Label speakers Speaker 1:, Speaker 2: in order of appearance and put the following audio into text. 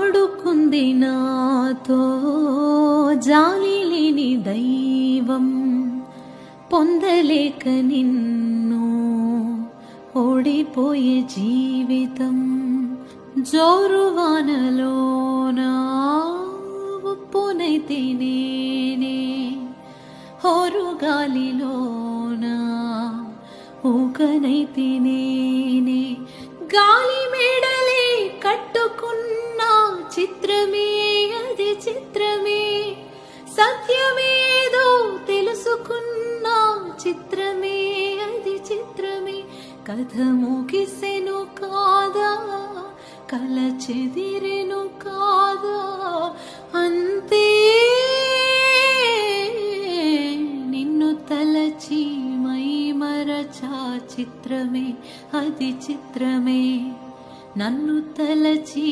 Speaker 1: ఆడుకుంది నాతో జాలి లేని దైవం, పొందలేక నిన్ను ఓడిపోయే జీవితం. జోరువానలోన ఉప్పునైతే నేనే, హోరుగాలిలోన ఊకనైతే నేనే. గాలి మేడలే కట్టుకున్న చిత్రమే అది చిత్రమే, సత్యమేదో తెలుసుకున్న చిత్రమే అది చిత్రమే. కథ ముగిసెను కాదా, కల చెదిరెను కాదా, అంతే నిన్ను తలచి మై మరచా చిత్రమే అది చిత్రమే, నన్ను తలచి